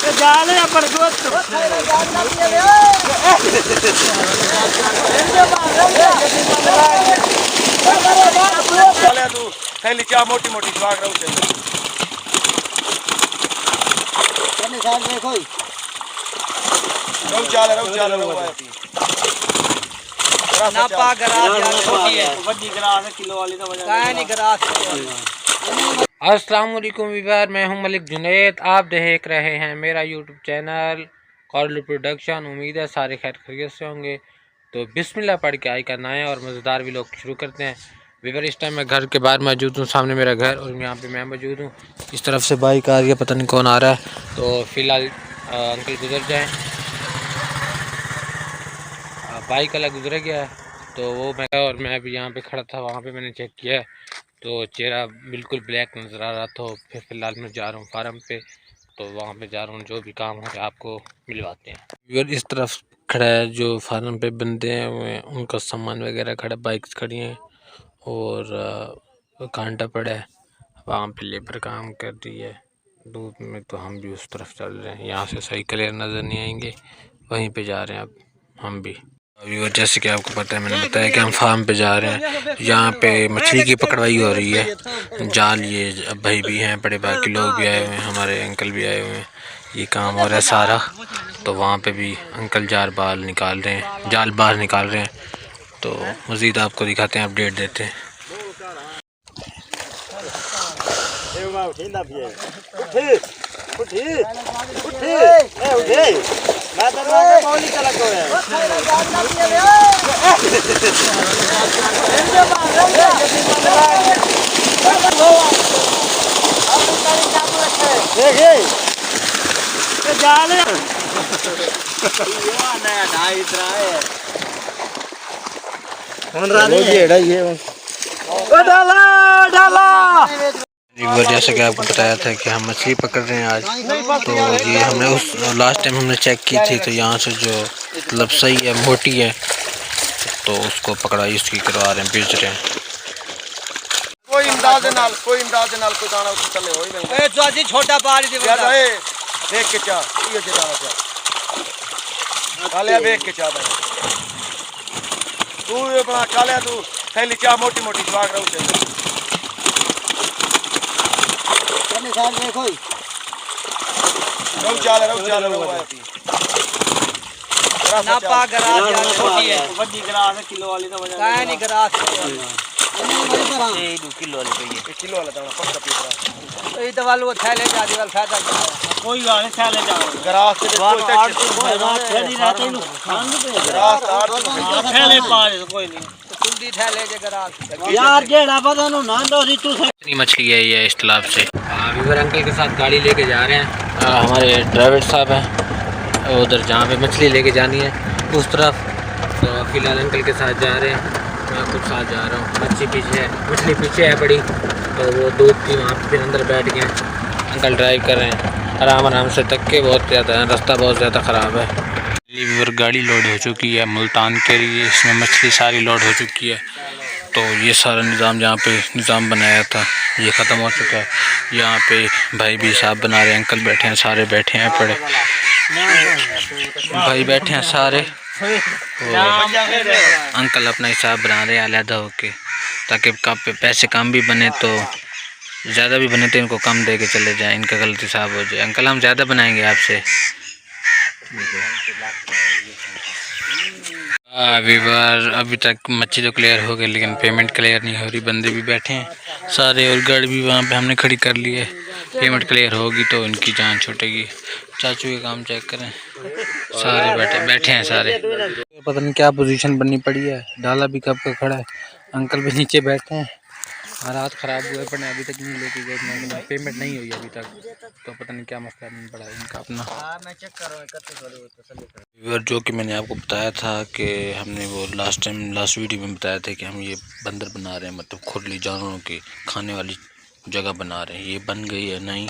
जाल है पर दोस्त तू थैली क्या मोटी मोटी स्वाग रहू छे कने साल देखो रहू चाल रहू ना पा गरास यार छोटी है बड़ी गरास है किलो वाली तो वजह काहे नहीं गरास अस्सलाम वालेकुम वीवर, मैं हूं मलिक जुनैद। आप देख रहे हैं मेरा यूट्यूब चैनल कॉर्ल प्रोडक्शन। उम्मीद है सारे खैर खैरियत से होंगे। तो बिस्मिल्लाह पढ़ के आई का नया और मज़ेदार व्लॉग शुरू करते हैं। वीवर, इस टाइम मैं घर के बाहर मौजूद हूँ, सामने मेरा घर और यहाँ पे मैं मौजूद हूँ। इस तरफ से बाइक आ रही है, पता नहीं कौन आ रहा है। तो फ़िलहाल अंकल गुजर जाएँ, बाइक अलग गुजर गया है तो वो मैं अभी यहाँ पे खड़ा था, वहाँ पे मैंने चेक किया तो चेहरा बिल्कुल ब्लैक नज़र आ रहा था। फिर फ़िलहाल मैं जा रहा हूँ फार्म पे, तो वहाँ पे जा रहा हूँ, जो भी काम हो आपको मिलवाते हैं। अगर इस तरफ खड़ा है जो फार्म पे बंदे हैं, उनका सामान वगैरह खड़ा, बाइक्स खड़ी हैं और कांटा पड़ा है, वहाँ पे लेबर काम कर रही है धूप में। तो हम भी उस तरफ चल रहे हैं, यहाँ से सही क्लियर नज़र नहीं आएंगे, वहीं पर जा रहे हैं अब हम भी। अभी और जैसे कि आपको पता है, मैंने बताया कि हम फार्म पे जा रहे हैं। यहाँ पे मछली की पकड़वाई हो रही है, जाल, ये भाई भी हैं, बड़े बाकी लोग भी आए हुए हैं, हमारे अंकल भी आए हुए हैं, ये काम हो रहा है सारा। तो वहाँ पे भी अंकल जाल बाहर निकाल रहे हैं। तो मज़ीद आपको दिखाते हैं, अपडेट देते हैं। मैं तो ना मौली चला को है देखिए ये जाल है नया ढाई इतना है कौन रानी है ये ओ डाला जैसे कि आपको बताया था कि हम मछली पकड़ रहे हैं आज। तो ये हमने उस लास्ट टाइम हमने चेक की थी, तो यहाँ से जो मतलब सही है, मोटी है, तो उसको पकड़ाई इसकी करवा रहे हैं, बेच रहे हैं। कोई इमदाद नाल कोई दाना उस चले होई नहीं ए जो छोटा पारी दे ज्यादा ए देख के चा ये दाना चा काले देख के चा तू ये बना काले तू थैली चा मोटी मोटी स्वाग रहू छे कने साल देखो रहू चाल ना पा गरास यार छोटी है बड़ी गरास है किलो वाली तो वजह काहे नहीं गरास ये 2 किलो वाली चाहिए 1 किलो वाला दाना पक्का पीस तो ये तो वालों थैले जा दी वाल फायदा कोई बात नहीं थैले जा गरास से कोई टच थैली रहता ही खान दे गरास 8 थैले पा कोई नहीं कुंडी थैले जे गरास यार जेड़ा पता नु ना दो तू इतनी मछली है ये इस तालाब से। वीवर अंकल के साथ गाड़ी लेके जा रहे हैं, हमारे ड्राइवर साहब हैं उधर जहाँ पे मछली लेके जानी है उस तरफ। तो फिलहाल अंकल के साथ जा रहे हैं, मैं खुद साथ जा रहा हूँ। मछली पीछे है बड़ी, तो वो दूध की वहाँ पे फिर अंदर बैठ गए। अंकल ड्राइव कर रहे हैं आराम से, तक के बहुत ज़्यादा है, रास्ता बहुत ज़्यादा ख़राब है। वीवर गाड़ी लोड हो चुकी है मुल्तान के लिए, इसमें मछली सारी लोड हो चुकी है। तो ये सारा निज़ाम जहाँ पे निज़ाम बनाया था ये ख़त्म हो चुका है। यहाँ पे भाई भी हिसाब बना रहे हैं, अंकल बैठे हैं, सारे बैठे हैं, पड़े भाई बैठे हैं सारे, अंकल अपना हिसाब बना रहे हैं अलहदा होके, ताकि पैसे कम भी बने तो ज़्यादा भी बने तो इनको कम दे के चले जाएँ, इनका गलत हिसाब हो जाए। अंकल हम ज़्यादा बनाएंगे आपसे। वीवर अभी तक मच्छी तो क्लियर हो गई, लेकिन पेमेंट क्लियर नहीं हो रही। बंदे भी बैठे हैं सारे और गाड़ी भी वहाँ पे हमने खड़ी कर ली है। पेमेंट क्लियर होगी तो इनकी जान छूटेगी। चाचू के काम चेक करें, सारे बैठे हैं सारे। पता नहीं क्या पोजीशन बननी पड़ी है, डाला भी कब का खड़ा है, अंकल भी नीचे बैठे हैं। हालात ख़राब हुए पर अभी तक नहीं लेके गए, पेमेंट नहीं हुई अभी तक, तो पता नहीं क्या मसला नहीं पड़ा इनका अपना। जो कि मैंने आपको बताया था कि हमने वो लास्ट वीडियो में बताया था कि हम ये बंदर बना रहे हैं, मतलब खुरली जानवरों की खाने वाली जगह बना रहे हैं। ये बन गई है, नहीं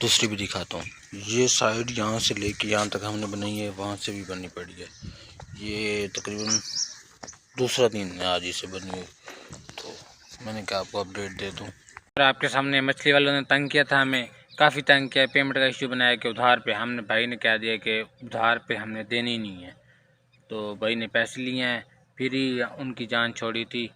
दूसरी भी दिखाता हूँ। ये साइड यहाँ से लेके यहाँ तक हमने बनाई है, वहाँ से भी बननी पड़ी है। ये तकरीबन दूसरा दिन है आज इसे बनी हुई, तो मैंने कहा आपको अपडेट दे दूँ। आपके सामने मछली वालों ने तंग किया था हमें, काफ़ी तंग किया, पेमेंट का इश्यू बनाया कि उधार पे। हमने भाई ने कह दिया कि उधार पे हमने देनी नहीं है, तो भाई ने पैसे लिए हैं, फिर ही उनकी जान छोड़ी थी।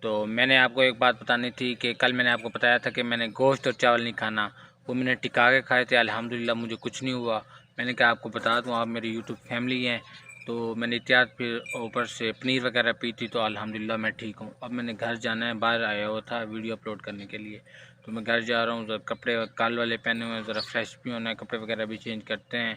तो मैंने आपको एक बात बतानी थी कि कल मैंने आपको बताया था कि मैंने गोश्त और चावल नहीं खाना, वो मैंने टिका के खाए थे, अल्हम्दुलिल्लाह मुझे कुछ नहीं हुआ। मैंने कहा आपको बता दूं, आप मेरी यूट्यूब फैमिली हैं, तो मैंने एहतियात फिर ऊपर से पनीर वगैरह पी थी, तो अल्हम्दुलिल्लाह मैं ठीक हूँ। अब मैंने घर जाना है, बाहर आया हुआ था वीडियो अपलोड करने के लिए, तो मैं घर जा रहा हूँ। ज़रा कपड़े कल वाले पहने हुए हैं, ज़रा फ्रेश भी होना है, कपड़े वगैरह भी चेंज करते हैं।